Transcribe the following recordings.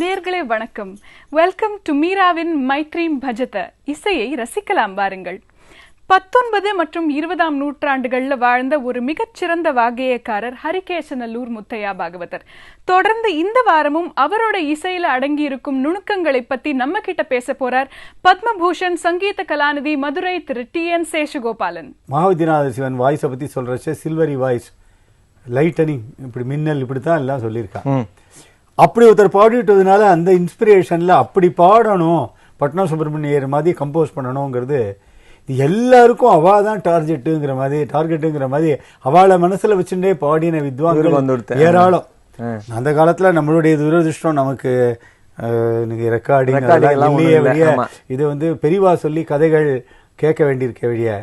நேர்களே வணக்கம். Welcome to மீராவின் மைத்ரீம் பஜத. இசையை ரசிக்கலாம் வாருங்கள். 19 மற்றும் 20ஆம் நூற்றாண்டுகளில் வாழ்ந்த ஒரு மிகச்சிறந்த வாగ్గேயக்காரர் ஹரிகேசநல்லூர் முத்தையா பாகவதர். தொடர்ந்து இந்த வாரமும் அவரோட இசையில அடங்கி இருக்கும் நுணுக்கங்களை பத்தி நம்ம கிட்ட பேச போறார் பத்மபூஷன் சங்கீத கலாநிதி மதுரை திரு TN சேஷகோபாலன். மகாவித்யநாத சிவன் வாய்ஸை பத்தி சொல்றச்ச சில்வரி வாய்ஸ், லைட்டனிங், இப்படி மின்னல், இப்படித்தான் எல்லாம் சொல்லியிருக்காங்க. அப்படி ஒருத்தர் பாடிட்டதுனால அந்த இன்ஸ்பிரேஷன்ல அப்படி பாடணும், பட்னா சுப்பிரமணியர் மாதிரி கம்போஸ் பண்ணணுங்கிறது எல்லாருக்கும் அவா தான் டார்கெட்டுங்கிற மாதிரி அவளை மனசுல வச்சுட்டே பாடின வித்வான்கள் ஏராளம். அந்த காலத்துல நம்மளுடைய துரதிருஷ்டம், நமக்கு ரெக்கார்டிங் இது பெரியவா சொல்லி கதைகள் கேட்க வேண்டியிருக்க வழிய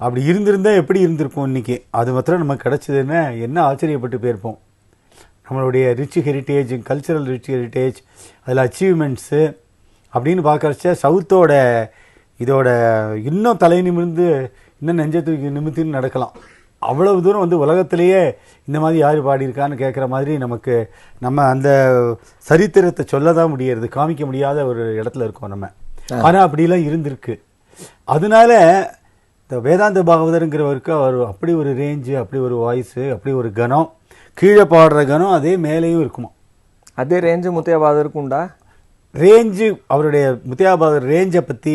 அப்படி இருந்திருந்தா எப்படி இருந்திருக்கும் இன்னைக்கு. அது மாத்திரம் நமக்கு கிடைச்சதுன்னா என்ன ஆச்சரியப்பட்டு போயிருப்போம். நம்மளுடைய rich heritage, cultural rich heritage, அதில் அச்சீவ்மெண்ட்ஸு அப்படின்னு பார்க்கறச்ச சவுத்தோட இதோட இன்னும் தலை நிமிர்ந்து இன்னும் நெஞ்சத்துக்கு நிமித்தின்னு நடக்கலாம். அவ்வளவு தூரம் உலகத்திலேயே இந்த மாதிரி யார் பாடியிருக்கான்னு கேட்குற மாதிரி நம்ம அந்த சரித்திரத்தை சொல்ல தான் முடியறது, காமிக்க முடியாத ஒரு இடத்துல இருக்கோம் நம்ம. ஆனால் அப்படிலாம் இருந்திருக்கு. அதனால இந்த வேதாந்த பாகவதருங்கிறவருக்கு அவர் அப்படி ஒரு ரேஞ்சு, அப்படி ஒரு வாய்ஸு, அப்படி ஒரு கனம், கீழே பாடுற கனம் அதே மேலேயும் இருக்குமா. அதே ரேஞ்சு முத்தையாபாதருக்கு உண்டா? ரேஞ்சு, அவருடைய முத்தையாபாதர் ரேஞ்சை பற்றி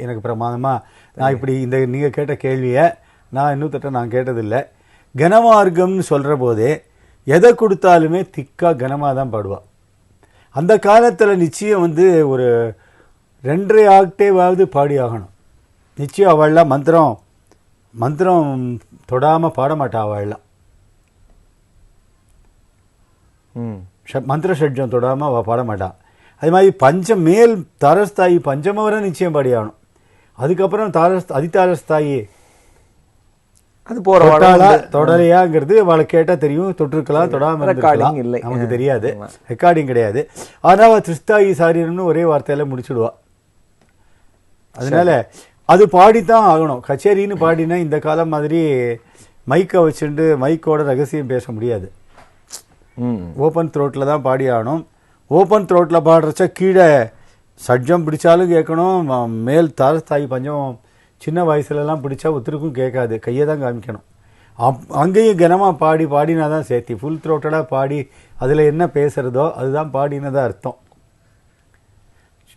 எனக்கு பிரமாதமாக நான் இப்படி இந்த நீங்கள் கேட்ட கேள்வியை நான் நான் கேட்டதில்லை. கனமார்க்கம்னு சொல்கிற போதே எதை கொடுத்தாலுமே திக்காக கனமாக தான் பாடுவாள். அந்த காலத்தில் நிச்சயம் ஒரு 2.5 ஆக்டேவாவது பாடி ஆகணும் நிச்சயம். அவள்லாம் மந்திரம் தொடாமல் பாட மாட்டா. அவள்லாம் மந்திர ஷட்ஜம் தொடாமல் அவள் பாட மாட்டான். அது மாதிரி மேல் தாரஸ்தாயி பஞ்சமவரை நிச்சயம் பாடி ஆகணும். அதுக்கப்புறம் அதிதாரஸ்தாயி அது போறாளா தொடலையாங்கிறது அவளை கேட்டால் தெரியும். தொட்டிருக்கலாம், தொடாமல் இருக்கலாம், நமக்கு தெரியாது, ரெக்கார்டிங் கிடையாது. ஆனால் அவள் திரிஸ்தாயி சாரீரம்னு ஒரே வார்த்தையில முடிச்சுடுவா. அதனால அது பாடித்தான் ஆகணும். கச்சேரின்னு பாடினா இந்த காலம் மாதிரி மைக்கை வச்சுட்டு மைக்கோட ரகசியம் பேச முடியாது. ஓப்பன் த்ரோட்டில் தான் பாடி ஆகணும். ஓப்பன் த்ரோட்டில் பாடுறச்ச கீழே சட்ஜம் பிடிச்சாலும் கேட்கணும், மேல் தாரஸ்தாயி பஞ்சம் சின்ன வயசுலலாம் பிடிச்சா ஒருத்தருக்கும் கேட்காது, கையை தான் காமிக்கணும். அங்கேயும் கனமாக பாடினா தான் சேர்த்தி. ஃபுல் த்ரோட்டடாக பாடி அதில் என்ன பேசுகிறதோ அதுதான் பாடினதாக அர்த்தம்.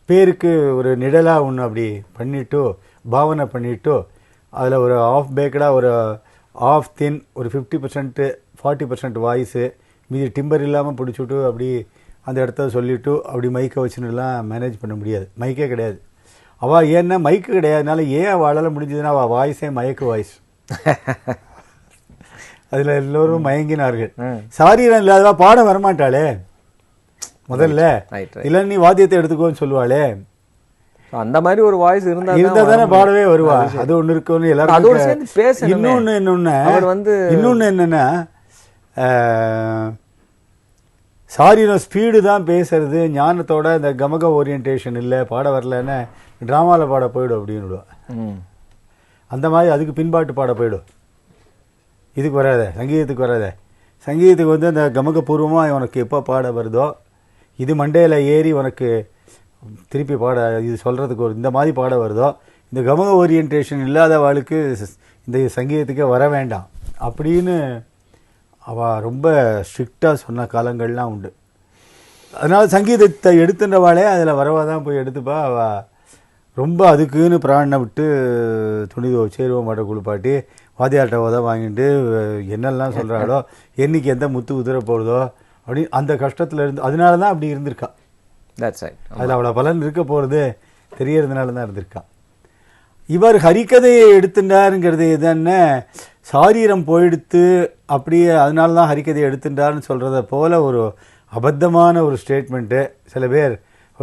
பேருக்கு ஒரு நிழலாக ஒன்று அப்படி பண்ணிவிட்டு பாவனை பண்ணிவிட்டு அதில் ஒரு ஆஃப் பேக்கடாக ஒரு ஆஃப் தின் ஒரு 50% 40% வாய்ஸு, மீதி டிம்பர் இல்லாமல் பிடிச்சிட்டு அப்படி அந்த இடத்த சொல்லிவிட்டு அப்படி மைக்கை வச்சுன்னுலாம் மேனேஜ் பண்ண முடியாது. மைக்கே கிடையாது. அவள் ஏன்னா மைக்கு கிடையாதுனால ஏன் அவளால் முடிஞ்சதுன்னா அவள் வாய்ஸே மயக்கு வாய்ஸ். அதில் எல்லோரும் மயங்கினார்கள். சாரீரம் இல்லாதவா பாட வரமாட்டாளே முதல்ல, இல்லை நீ வாத்தியத்தை எடுத்துக்கோன்னு சொல்லுவாளே. அந்த மாதிரி ஒரு வாய்ஸ் இருந்தா தானே பாடவே வருவா. அது ஒன்று இருக்குன்னு எல்லாரும். இன்னொன்னு என்னன்னா சாரீரம் ஸ்பீடு தான் பேசுறது, ஞானத்தோட இந்த கமக ஓரியன்டேஷன் இல்லை, பாட வரலன்னு ட்ராமாவில் பாட போயிடும் அப்படின்னு. அந்த மாதிரி அதுக்கு பின்பாட்டு பாட போயிடும். இதுக்கு வராத, சங்கீதத்துக்கு வராத. சங்கீதத்துக்கு அந்த கமகபூர்வமாக உனக்கு எப்போ பாட வருதோ, இது மண்டையில் ஏறி உனக்கு திருப்பி பாட இது சொல்கிறதுக்கு ஒரு இந்த மாதிரி பாட வருதோ, இந்த கமக ஓரியன்டேஷன் இல்லாதவாளுக்கு இந்த சங்கீதத்துக்கே வர வேண்டாம் அப்படின்னு அவள் ரொம்ப ஸ்ட்ரிக்டாக சொன்ன காலங்கள்லாம் உண்டு. அதனால் சங்கீதத்தை எடுத்துன்றவாளே அதில் வரவா தான் போய் எடுத்துப்பா. அவள் ரொம்ப அதுக்குன்னு பிராணனை விட்டு துணிதோ சேருவ மாட்டை குளிப்பாட்டி வாத்தியார்ட்ட உதவ வாங்கிட்டு என்னெல்லாம் சொல்கிறாளோ, என்னைக்கு எந்த முத்து உதிர போகிறதோ அப்படின்னு அந்த கஷ்டத்தில் இருந்து, அதனால தான் அப்படி இருந்திருக்கா. அதில் அவ்வளோ பலன் இருக்க போகிறது தெரியறதுனால தான் இருந்திருக்கா. இவர் ஹரிக்கதையை எடுத்துட்டாருங்கிறது எதுன்னு சாரீரம் போயிடுத்து அப்படியே அதனால தான் ஹரிக்கதையை எடுத்துட்டாருன்னு சொல்கிறத போல ஒரு அபத்தமான ஒரு ஸ்டேட்மெண்ட்டு சில பேர்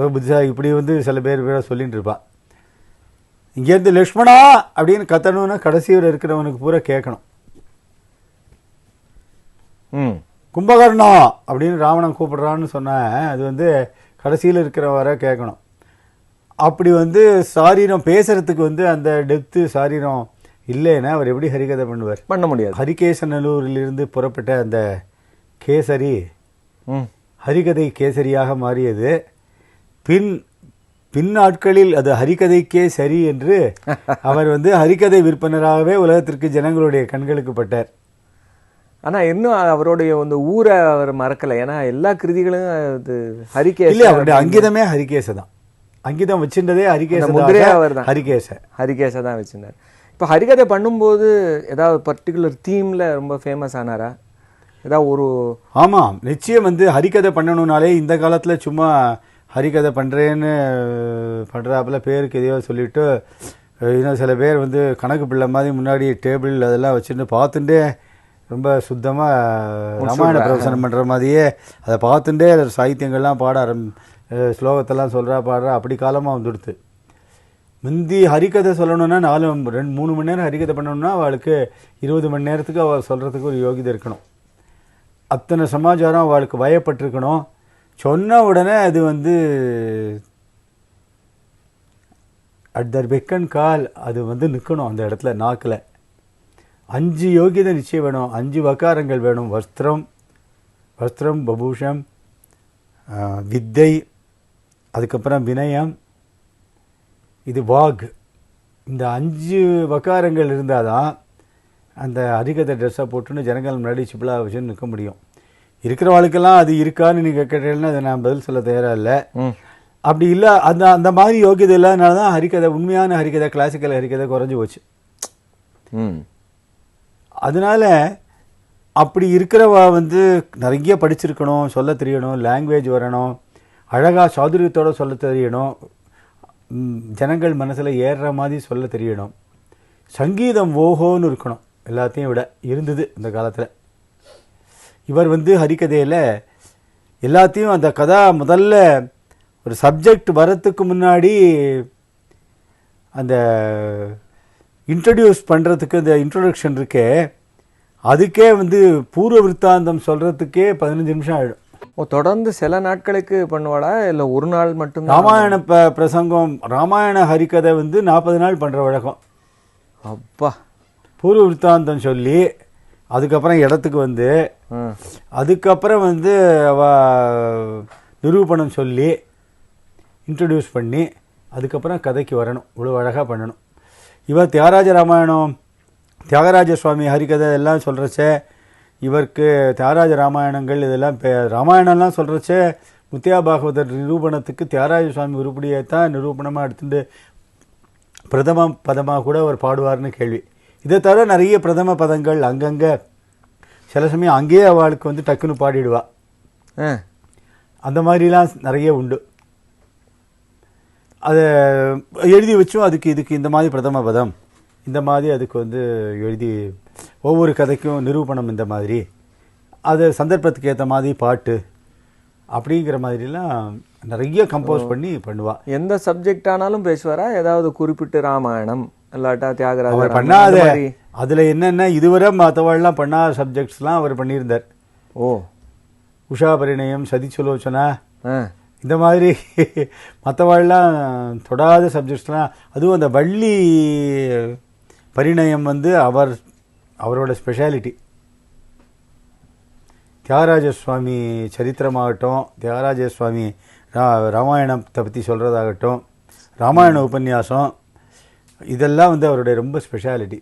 இப்படி சில பேர் சொல்லிட்டு இருப்பான். இங்கேருந்து லக்ஷ்மணா அப்படின்னு கத்தணும்னா கடைசியில் இருக்கிறவனுக்கு பூரா கேட்கணும். கும்பகர்ணா அப்படின்னு ராவணன் கூப்பிடுறான்னு சொன்ன அது கடைசியில் இருக்கிறவரை கேட்கணும். அப்படி சாரீரம் பேசுறதுக்கு அந்த டெப்த்து சாரீரம் இல்லைன்னா அவர் எப்படி ஹரிகதை பண்ணுவார்? பண்ண முடியாது. ஹரிகேசநல்லூரிலிருந்து புறப்பட்ட அந்த கேசரி ஹரிகதை கேசரியாக மாறியது. பின் நாட்களில் அது ஹரிகதைக்கே சரி என்று அவர் ஹரிகதை விற்பனராகவே உலகத்திற்கு ஜனங்களுடைய கண்களுக்கு பட்டார். ஆனா இன்னும் அவருடைய ஊரை அவர் மறக்கல. ஏன்னா எல்லா கிருதிகளும் அது ஹரிகேச இல்ல, அவருடைய அங்கிதமே ஹரிகேச தான். அங்கிதம் வச்சிருந்ததே ஹரிகேச முதிரையே அவர் தான். ஹரிகேச தான் வச்சிருந்தார். இப்போ ஹரிகதை பண்ணும்போது ஏதாவது பர்டிகுலர் தீம்ல ரொம்ப ஃபேமஸ் ஆனாரா? ஏதாவது ஒரு ஆமாம், நிச்சயம் ஹரிகதை பண்ணணும்னாலே இந்த காலத்துல சும்மா ஹரிகதை பண்றேன்னு பண்றாப்புல பேருக்கு எதையோ சொல்லிட்டு இன்னும் சில பேர் கணக்கு பிள்ளை மாதிரி முன்னாடி டேபிள் அதெல்லாம் வச்சுட்டு பார்த்துட்டே ரொம்ப சுத்தமாக ராமாயண பிரவசனம் பண்ணுற மாதிரியே அதை பார்த்துட்டே சாகித்யங்கள்லாம் பாட ஸ்லோகத்தெல்லாம் சொல்கிறா பாடுறா. அப்படி காலமாக வந்துடுத்து. முந்தி ஹரிகதை சொல்லணும்னா 3 மணி நேரம் ஹரிகதை பண்ணணும்னா அவளுக்கு 20 மணி நேரத்துக்கு அவள் சொல்கிறதுக்கு ஒரு யோகிதை இருக்கணும். அத்தனை சமாச்சாரம் அவளுக்கு வயப்பட்டிருக்கணும். சொன்ன உடனே அது at Dhar peg and call அது நிற்கணும் அந்த இடத்துல நாக்கில். 5 யோகியதை நிச்சயம் வேணும். 5 வக்காரங்கள் வேணும். வஸ்திரம், பபூஷம், வித்தை, அதுக்கப்புறம் வினயம், இது வாக். இந்த 5 வக்காரங்கள் இருந்தால் தான் அந்த ஹரிகதை ட்ரெஸ்ஸை போட்டுன்னு ஜனங்கள் முன்னாடி சிப்பிளா வச்சுன்னு நிற்க முடியும். இருக்கிறவாளுக்கெல்லாம் அது இருக்கான்னு நீங்கள் கேட்டீங்கன்னா அதை நான் பதில் சொல்ல தயாராக இல்லை. அப்படி இல்லை, அந்த மாதிரி யோகியதை இல்லாதனால தான் ஹரிகதை, உண்மையான ஹரிகதை, கிளாசிக்கல் ஹரிகதை குறைஞ்சி போச்சு. அதனால அப்படி இருக்கிறவா நிறைய படிச்சிருக்கணும், சொல்ல தெரியணும், லாங்குவேஜ் வரணும், அழகாக சாதுரியத்தோடு சொல்ல தெரியணும், ஜனங்கள் மனசில் ஏறுற மாதிரி சொல்ல தெரியணும், சங்கீதம் ஓஹோன்னு இருக்கணும். எல்லாத்தையும் விட இருந்தது இந்த காலத்தில். இவர் ஹரிகதையில் எல்லாத்தையும் அந்த கதா முதல்ல ஒரு சப்ஜெக்ட் வரத்துக்கு முன்னாடி அந்த இன்ட்ரடியூஸ் பண்ணுறதுக்கு இந்த இன்ட்ரொடக்ஷன் இருக்கே, அதுக்கே பூர்வ விற்த்தாந்தம் சொல்கிறதுக்கே 15 நிமிஷம் ஆகிடும். தொடர்ந்து சில நாட்களுக்கு பண்ணுவாடா இல்லை ஒரு நாள் மட்டும்? ராமாயண பிரசங்கம், ராமாயண ஹரிகதை 40 நாள் பண்ணுற வழக்கம். அப்பா, பூர்வ விற்த்தாந்தம் சொல்லி அதுக்கப்புறம் இடத்துக்கு அதுக்கப்புறம் அவ நிரூபணம் சொல்லி இன்ட்ரடியூஸ் பண்ணி அதுக்கப்புறம் கதைக்கு வரணும். இவ்வளோ அழகாக பண்ணணும். இவர் தியாகராஜ ராமாயணம், தியாகராஜ சுவாமி ஹரிகதை எல்லாம் சொல்கிறச்சே, இவருக்கு தியாகராஜ ராமாயணங்கள் இதெல்லாம் ராமாயணம்லாம் சொல்கிறச்சே முத்தியா பாகவதர் நிரூபணத்துக்கு தியாகராஜ சுவாமி உருப்படியை தான் நிரூபணமாக எடுத்துட்டு பிரதம பதமாக கூட அவர் பாடுவார்னு கேள்வி. இதை தவிர நிறைய பிரதம பதங்கள் அங்கங்கே சில சமயம் அங்கேயே அவளுக்கு டக்குன்னு பாடிடுவா. அந்த மாதிரிலாம் நிறைய உண்டு. அதை எழுதி வச்சும் இதுக்கு இந்த மாதிரி பிரதம பதம், இந்த மாதிரி அதுக்கு எழுதி ஒவ்வொரு கதைக்கும் நிரூபணம் இந்த மாதிரி, அது சந்தர்ப்பத்துக்கு ஏற்ற மாதிரி பாட்டு அப்படிங்கிற மாதிரிலாம் நிறைய கம்போஸ் பண்ணி பண்ணுவா. எந்த சப்ஜெக்ட் ஆனாலும் பேசுவாரா? ஏதாவது குறிப்பிட்டு ராமாயணம் இல்லாட்டா தியாகராஜர் பண்ணாத அதில் என்னென்ன இதுவரை மற்றவாள்லாம் பண்ணாத சப்ஜெக்ட்ஸ்லாம் அவர் பண்ணியிருந்தார். உஷா பரிணயம், சதிச்சுலோச்சனா, இந்த மாதிரி மற்றவாள்லாம் தொடாத சப்ஜெக்ட்ஸ்லாம். அதுவும் அந்த வள்ளி பரிணயம் அவரோட ஸ்பெஷாலிட்டி. தியாகராஜ சுவாமி சரித்திரமாகட்டும், தியாகராஜ சுவாமி ராமாயணத்தை பற்றி சொல்கிறதாகட்டும், ராமாயண உபன்யாசம், இதெல்லாம் அவருடைய ரொம்ப ஸ்பெஷாலிட்டி.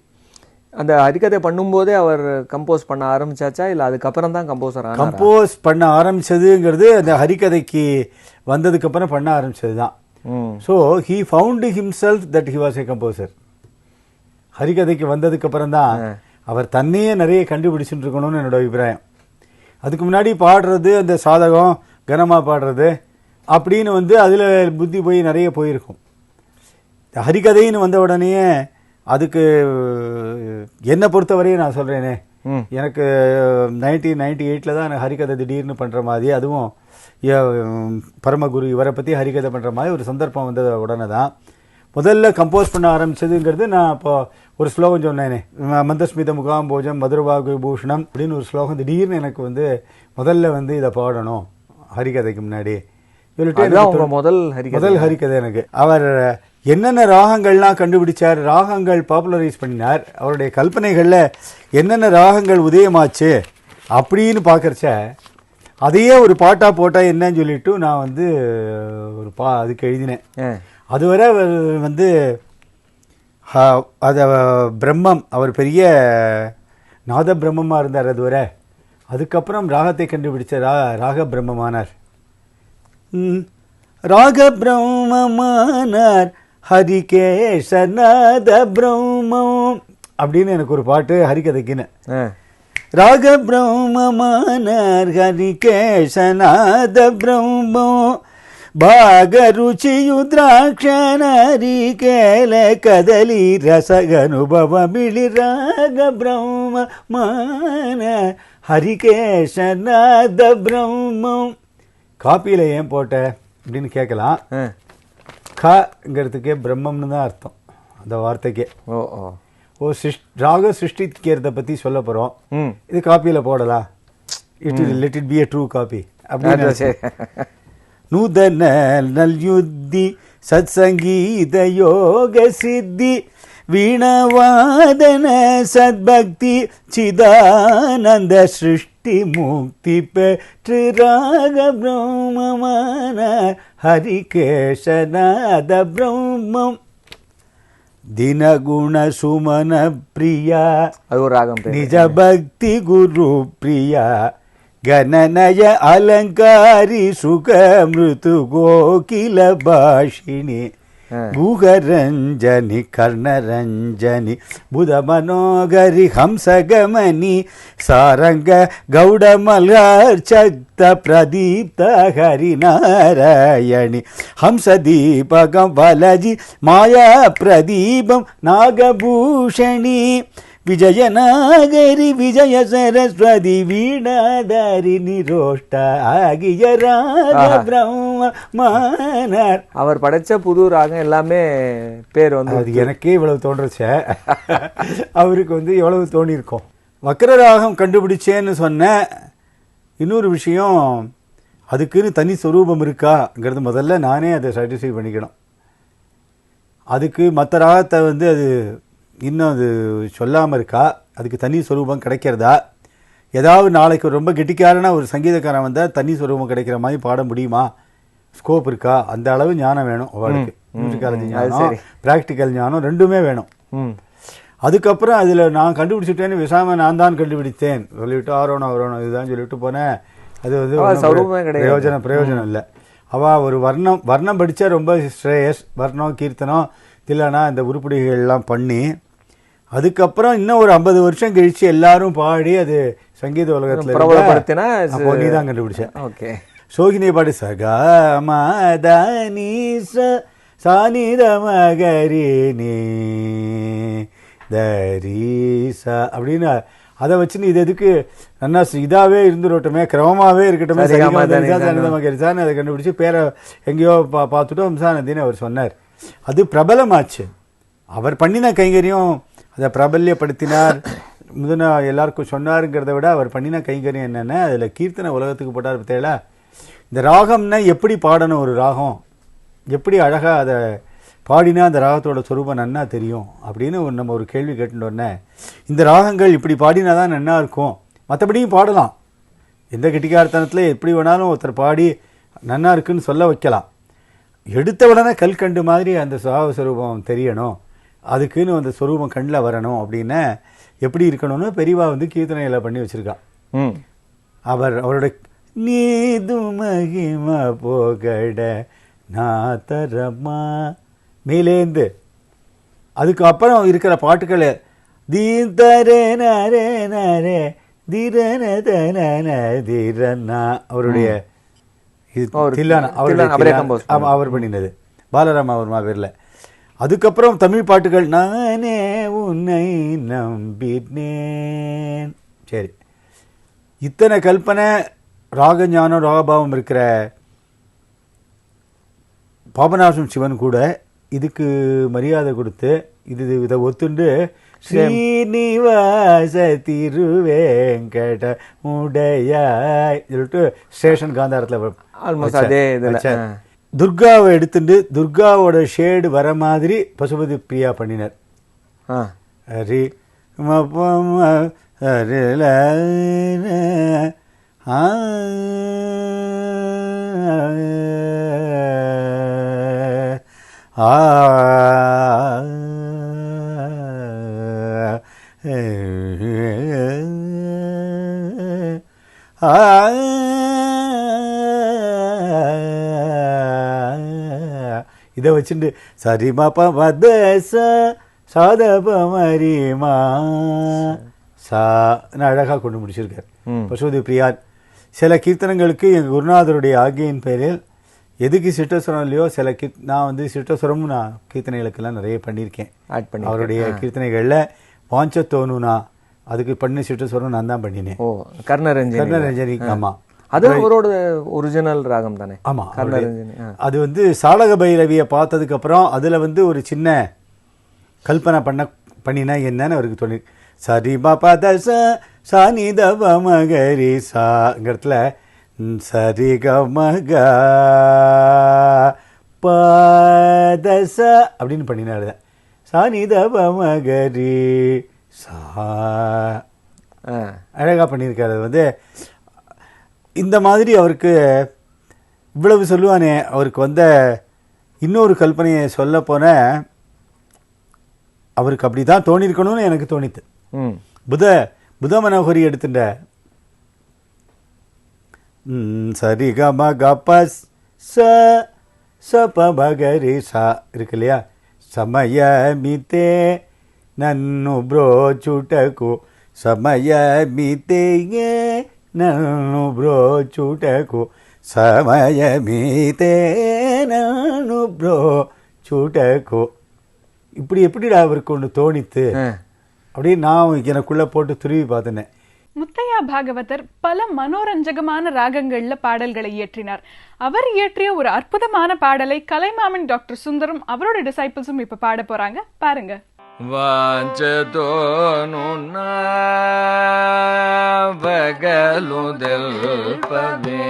அந்த ஹரிகதை பண்ணும்போதே அவர் கம்போஸ் பண்ண ஆரம்பிச்சாச்சா இல்லை அதுக்கப்புறம் தான் கம்போஸ் பண்ண ஆரம்பிச்சதுங்கிறது அந்த ஹரிகதைக்கு வந்ததுக்கப்புறம் பண்ண ஆரம்பிச்சது தான். So he found himself that he was a composer. ஹரிகதைக்கு வந்ததுக்கப்புறம் தான் அவர் தன்னையே நிறைய கண்டுபிடிச்சுட்டு இருக்கணும்னு என்னோட அபிப்பிராயம். அதுக்கு முன்னாடி பாடுறது அந்த சாதகம் கனமாக பாடுறது அப்படின்னு அதில் புத்தி போய் நிறைய போயிருக்கும். ஹரிகதைன்னு வந்த உடனேயே அதுக்கு என்னை பொறுத்தவரையும் நான் சொல்கிறேனே, எனக்கு 1998 தான் எனக்கு ஹரிகதை திடீர்னு பண்ணுற மாதிரி, அதுவும் பரமகுரு இவரை பற்றி ஹரிகதை பண்ணுற மாதிரி ஒரு சந்தர்ப்பம் வந்தது. உடனே தான் முதல்ல கம்போஸ் பண்ண ஆரம்பிச்சதுங்கிறது. நான் இப்போ ஒரு ஸ்லோகம் சொன்னேனே, மந்தஸ்மித முகாம்போஜம் மதுரவாகு பூஷணம் அப்படின்னு ஒரு ஸ்லோகம் திடீர்னு எனக்கு முதல்ல இதை பாடணும் ஹரிகதைக்கு முன்னாடி முதல் ஹரிகதை எனக்கு. அவர் என்னென்ன ராகங்கள்லாம் கண்டுபிடிச்சார், ராகங்கள் பாப்புலரைஸ் பண்ணினார், அவருடைய கல்பனைகளில் என்னென்ன ராகங்கள் உதயமாச்சு அப்படின்னு பார்க்குறச்ச அதையே ஒரு பாட்டாக போட்டால் என்னன்னு சொல்லிட்டு நான் வந்து ஒரு அதுக்கு எழுதினேன். அதுவரை வந்து அதை பிரம்மம், அவர் பெரிய நாத பிரம்மமாக இருந்தார் அதுவரை. அதுக்கப்புறம் ராகத்தை கண்டுபிடிச்ச ராக பிரம்மமானார். ராக பிரம்மமானார் ஹரிகேசநாத பிரம்மம் அப்படின்னு எனக்கு ஒரு பாட்டு ஹரிகதைக்குன்னு. ராக பிரம்மமானார் ஹரிகேசநாத பிரம்மம் ಭಾಗರುಚಿಯು ದ್ರಾಕ್ಷನಾರಿಕೇಲ ಕದಲಿ ರಸಗನುಭವಮಿಳಿ ರಾಗ ಬ್ರಹ್ಮ ಮಾನ ஹரிகேசநாத பிரம்மம். காப்பியில் ஏன் போட்ட அப்படின்னு கேட்கலாம். கங்கிறதுக்கே பிரம்மம்னு தான் அர்த்தம் அந்த வார்த்தைக்கே. ராக சிருஷ்டிக்கிறத பற்றி சொல்ல போகிறோம். இது காப்பியில் போடலாம். Let it be a true copy அப்படின்னு. நூதன நல்யுத்தி சத்சங்கீத யோக சித்தி வீணவாதன சத்பக்தி சிதானந்த சிருஷ்டி முக்தி பெற்று ராக பிரம்மமான ஹரிகேசநாத பிரம்மம். தினகுண சுமன பிரியா அது ஒரு ராகம். நிஜ பக்தி குரு பிரியா ಗಣನಯ ಅಲಂಕಾರಿ ಸುಖ ಮೃತು ಗೋಕಿಲ ಭಾಷಿಣಿ ಗುಹರಂಜನಿ ಕರ್ಣರಂಜನಿ ಬುಧ ಮನೋಗರಿ ಹಂಸಗಮನಿ ಸಾರಂಗ ಗೌಡ ಮಲ್ಹಾರ್ಚಕ್ತ ಪ್ರದೀಪ್ತ ಹರಿನಾರಾಯಣಿ ಹಂಸದೀಪಕಂ ಬಲಜಿ ಮಾಯಾ ಪ್ರದೀಪಂ ನಾಗಭೂಷಣಿ விஜயநாகரி விஜய சரஸ்வதி வீணாதாரி நிரோஷ்ட ஆகிய ராக பிரம்மமானார். அவர் படைச்ச புது ராகம் எல்லாமே பேர் வந்து அது எனக்கே இவ்வளவு தோன்றச்ச, அவருக்கு வந்து எவ்வளவு தோணியிருக்கோம். வக்ர ராகம் கண்டுபிடிச்சேன்னு சொன்ன இன்னொரு விஷயம், அதுக்குன்னு தனி ஸ்வரூபம் இருக்காங்கிறது முதல்ல நானே அதை சாட்டிஸ்ஃபை பண்ணிக்கணும். அதுக்கு மற்ற ராகத்தை வந்து அது இன்னும் அது சொல்லாமல் இருக்கா, அதுக்கு தனி ஸ்வரூபம் கிடைக்கிறதா, ஏதாவது நாளைக்கு ரொம்ப கெட்டிக்காரனா ஒரு சங்கீதக்காரன் வந்தால் தனி ஸ்வரூபம் கிடைக்கிற மாதிரி பாட முடியுமா, ஸ்கோப் இருக்கா, அந்த அளவு ஞானம் வேணும் அவளுக்கு. மியூசிக்காலஜி ஞானம், ப்ராக்டிக்கல் ஞானம் ரெண்டுமே வேணும். அதுக்கப்புறம் அதில் நான் கண்டுபிடிச்சிட்டேன்னு விசாம நான் தான் கண்டுபிடித்தேன் சொல்லிவிட்டு ஆரோணம் இதுதான் சொல்லிட்டு போனேன். அது வந்து பிரயோஜனம் இல்லை. அவள் ஒரு வர்ணம் படித்தா ரொம்ப ஸ்ரேயஸ், வர்ணம் கீர்த்தனம் தில்லனா இந்த உருப்படிகள்லாம் பண்ணி அதுக்கப்புறம் இன்னும் ஒரு 50 வருஷம் கழிச்சு எல்லாரும் பாடி அது சங்கீத உலகத்தில் அப்போ நீ தான் கண்டுபிடிச்சேன். சோகினியை பாடி சகா மதனி சானித மகரினி தரீசா அப்படின்னு அதை வச்சு நீ இது எதுக்கு நல்லா இதாகவே இருந்துடட்டுமே, கிரமமாகவே இருக்கட்டுமே, சனித மகரிசான்னு அதை கண்டுபிடிச்சி பேரை எங்கேயோ பார்த்துட்டோம் நதின்னு அவர் சொன்னார். அது பிரபலமாச்சு. அவர் பண்ணின கைங்கரியம் அதை பிரபல்யப்படுத்தினார், முதன எல்லாருக்கும் சொன்னாருங்கிறத விட அவர் பண்ணின கைங்கரியம் என்னென்ன, அதில் கீர்த்தனை உலகத்துக்கு போட்டார். பார்த்தீங்களா, இந்த ராகம்னா எப்படி பாடணும், ஒரு ராகம் எப்படி அழகாக அதை பாடினா அந்த ராகத்தோட சொரூபம் நன்னா தெரியும் அப்படின்னு நம்ம ஒரு கேள்வி கேட்டுட்டோன்னே, இந்த ராகங்கள் இப்படி பாடினா தான் நன்னா இருக்கும், மற்றபடியும் பாடலாம், எந்த கெட்டிக்காரத்தனத்தில் எப்படி வேணாலும் ஒருத்தர் பாடி நன்னா இருக்குன்னு சொல்ல வைக்கலாம். எடுத்த உடனே கல்கண்டு மாதிரி அந்த சுரூபம் தெரியணும், அதுக்குன்னு அந்த சொரூபம் கண்ணில் வரணும் அப்படின்னா எப்படி இருக்கணும்னு பெரியவா வந்து கீர்த்தனையில் பண்ணி வச்சுருக்கா. அவரோட நீது மகிமா போகட நாத்தரமா மேலேந்து அதுக்கப்புறம் இருக்கிற பாட்டுக்கள் தீந்தரே நரே நரே திரன திரனா அவருடைய அவர் பண்ணினது பாலராம வர்மா பேர்ல. அதுக்கப்புறம் தமிழ் பாட்டுகள் நானே உன்னை நம்பினேன். சரி, இத்தனை கல்பனை ராகஞானம் ராகபாவம் இருக்கிற பாபநாசம் சிவன் கூட இதுக்கு மரியாதை கொடுத்து இதை ஒத்துண்டு ஸ்ரீனிவாச திருவேங்கட உடையாய் சொல்லிட்டு ஸ்டேஷன் காந்தாரத்தில் துர்காவை எடுத்துட்டு துர்காவோட ஷேடு வர மாதிரி பசுபதி பிரியா பண்ணினார். இதை வச்சுட்டு சரிமா பத சாதபமரிமா சா அழகாக கொண்டு முடிச்சிருக்கார் பசுபதி பிரியார். சில கீர்த்தனங்களுக்கு எங்கள் குருநாதருடைய ஆகியின் பேரில் எதுக்கு சிட்டஸ்வரம் இல்லையோ சில நான் சிட்டஸ்வரமும் நான் கீர்த்தனைகளுக்கெல்லாம் நிறைய பண்ணியிருக்கேன். அவருடைய கீர்த்தனைகளில் வாஞ்சத்தோனுனா அதுக்கு பண்ணி சிட்டஸ்வரம் நான் தான் பண்ணினேன். ஓ, கர்ணரஞ்சனி. ஆமாம், அது அவரோட ஒரிஜினல் ராகம் தானே? ஆமாம், அது சாளக பைரவியை பார்த்ததுக்கு அப்புறம் அதில் ஒரு சின்ன கல்பனை பண்ணினா என்னன்னு அவருக்கு தோணி. சரி பத சனி தவ மகரி சாங்கிறதுல சரி கமக பதச அப்படின்னு பண்ணினாரு. சனி தவ மகரி சா அழகாக பண்ணியிருக்காரு. அது இந்த மாதிரி அவருக்கு இவ்வளவு சொல்லுவானே, அவருக்கு இன்னொரு கல்பனையை சொல்ல போன அவருக்கு அப்படி தான் தோணியிருக்கணும்னு எனக்கு தோணித்து. புத மனோகரி எடுத்துட்ட சரி கம கப சபகரி சா இருக்கு இல்லையா, ಸಮಯಮಿತೆ ನನ್ನು ಬ್ರೋಚುಟಕು ಸಮಯಮಿತೆಯೇ ನನ್ನು ಬ್ರೋಚುಟಕು ಸಮಯಮಿತೆ ನನ್ನು ಬ್ರೋಚುಟಕು. இப்படி எப்படிடா அவருக்கு ஒன்று தோணித்து அப்படின்னு நான் எனக்குள்ள போட்டு துருவி பார்த்தேன். முத்தையா பாகவதர் பல மனோரஞ்சகமான ராகங்கள்ல பாடல்களை இயற்றினார். அவர் இயற்றிய ஒரு அற்புதமான பாடலை கலைமாமன் டாக்டர் சுந்தரம் அவரோட டிசைபிள்ஸும் இப்ப பாட போறாங்க, பாருங்க. வாஞ்சதோனு ಬಗಲು ದಲ್ಪವೇ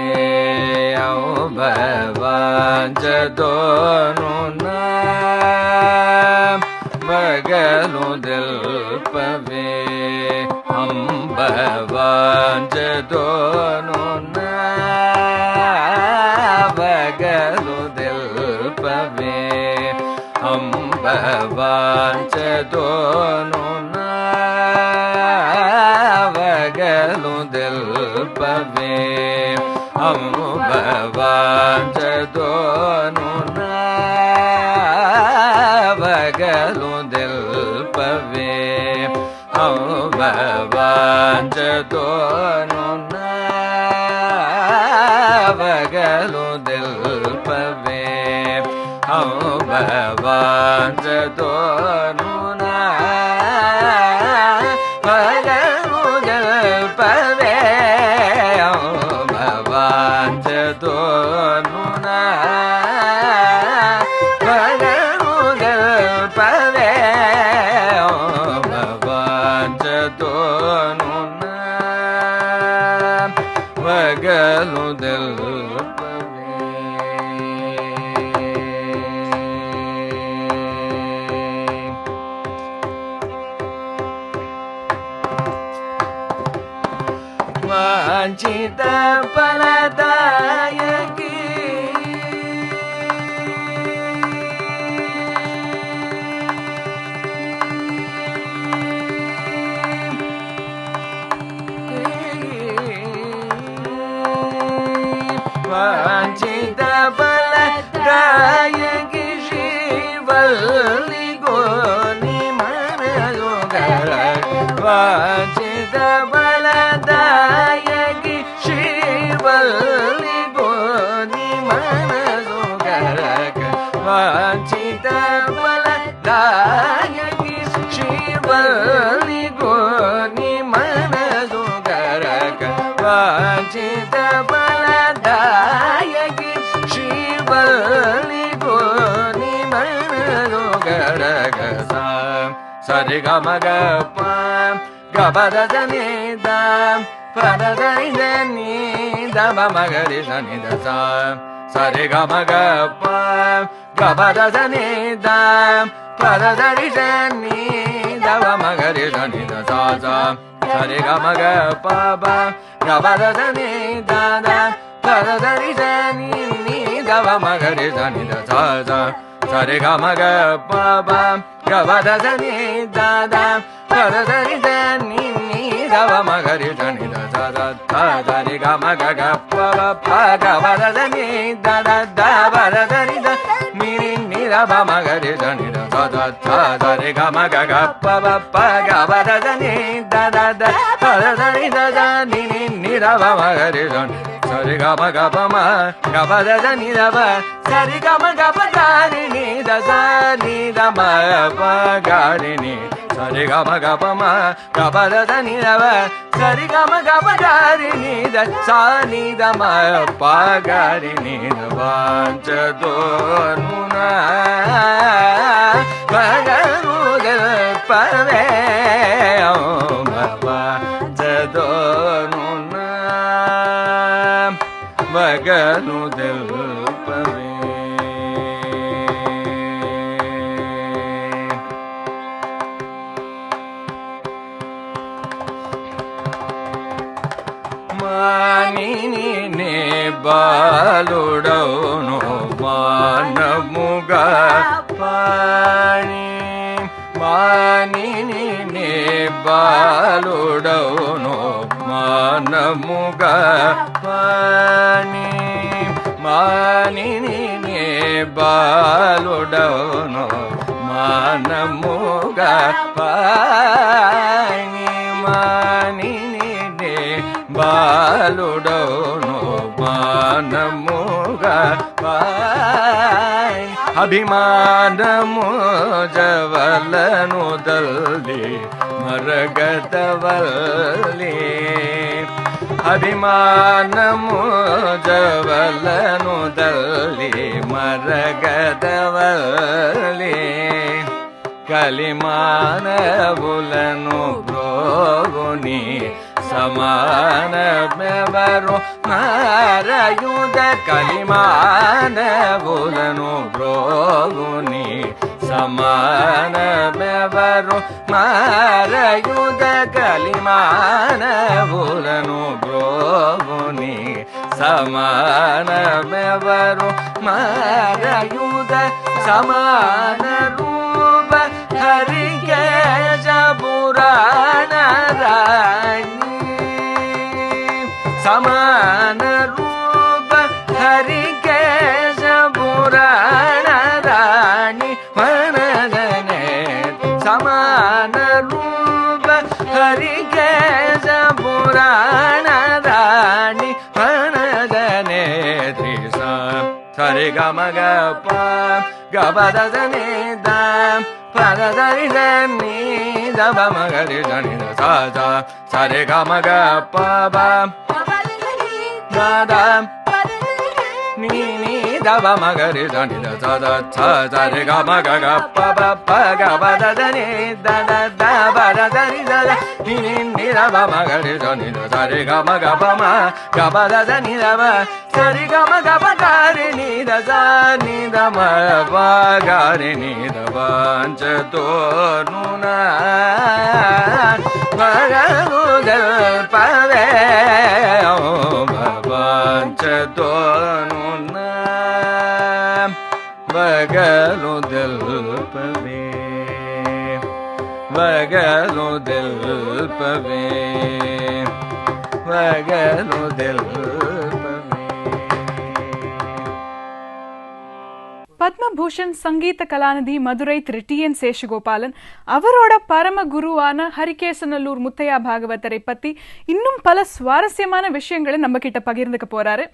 ವಾಂಚದೋನು ಬಗಲು ದಲ್ಪವೇ ಅಂಬ ವಾಂಚದೋನು ಬಗಲು ದಲ್ಪವೇ ಅಂಬ ವಾಂಚದೋನು ಬಗಲು ದಲ್ಪವೇ ಅಂಬ ವಾಂಚದೋನು ಬಗಲು ದಲ್ಪವೇ ಅಂಬ ವಾಂಚದೋನು ಬಗಲು ದಲ್ಪವೇ ಅಂಬ ವಾಂಚದೋನು ಬಗಲು ದಲ್ಪವೇ ಅಂಬ ವಾಂಚದೋನು ಬಗಲು ದಲ್ಪವೇ ಅಂಬ ವಾಂಚದೋನು ಬಗಲು ದಲ್ಪವೇ. ವಾಂಚಿತ ಫಲದಾಯಕಿ ವಾಂಚಿತ ಫಲದಾಯಕಿ Srivalli gonna ಮನಯೋಗರ ವಾಂಚಿತ ಫಲದಾಯಕಿ Srivalli gonna ಮನಯೋಗರಕ ವಾಂಚಿತ ಫಲದಾಯಕಿ Srivalli gonna ಮನಯೋಗರಕ ವಾಂಚಿತ ಫಲದಾಯಕಿ Srivalli gonna ಮನಯೋಗರಕ ಸರಿ ಗಮ ಗಪ ಗಪದ ನಿ ದ ಪದ ನಿ ದ ಮಗರಿ ಶನಿ ದ ಸರಿ ಗಮ ಗಪ ಗಪದ ನಿ ದ ಪದ ನಿ ದ ಮಗರಿ ಶನಿ ದ சரி கமக பபா கபதனி தாதா பதரி சனி நீ தவ மகரி சனி தாதா சரி கமக பபா கபதனி தாதா பதரி சனி நீ தவ மகரி சனி தாதா சரி கமக பபா கபதனி தாதா பதரி சனி நீ தவ மகரி சனி தாதா சரி கமக பபா கபதனி தாதா பதரி சனி நீ தவ மகரி சனி சரி கம கபம கபத நிதவ சரி கம கபதாரிணி தசனி தம பகாரிணி சரி கம கபம கபத நிதவ சரி கம கபதாரிணி தசனி தம பகாரிணி வாஞ்சதோ நுன பகருதல் பவே வாஞ்சதோ வகனுதல் பவே மானினி நே பாலுடனோ மானமுக பாணி மானினி நே பாலுடனோ மானமுக பாணி மானினி நே பாலுடனோ மானமுக பாணி மானினி నే బాలుడోను మానముగ అభిమానము జవలను దల్లి మరగదవల్లి అభిమానము జవలను దల్లి మరగదవల్లి కలిమానవులను బ్రోగుని సమానమెవరు నారయుధ కలిమానవులను బ్రోగుని సమానమెవరు నారయుధ కలిమానవులను బ్రోగుని సమానమెవరు నారయుధ సమాన రూప హరికేశ పురాణ రాణి సమాన రూప హరికేశ పురాణ రాణి వనజనే సమాన రూప హరికేశ పురాణ రాణి వనజనే త్రిసా సరి గమ గప గబదనే దం పదరి దని దబ మగరి దని సజ సరి గమ గప దాదా నీ నీ దబ మగరి దని సజ సరి గమ గప గబదని దద దబ దరి దద నీ నీ దబ మగరి దని సరి గమ గపమ గబదని దబ సరి గమ గప గారిని దజ ని దమ గారిని దవాంచతో నున భగనుదల్ పవే భవాంచతో నున భగనుదల్ పవే భగనుదల్ పవే భగనుదల్ பத்மபூஷன் சங்கீத கலாநிதி மதுரை திரு டி.என். சேஷகோபாலன் அவரோட பரம குருவான ஹரிகேசநல்லூர் முத்தையா பாகவதரை பத்தி இன்னும் பல சுவாரஸ்யமான விஷயங்களை நம்ம கிட்ட பகிர்ந்துக்க போறாரு.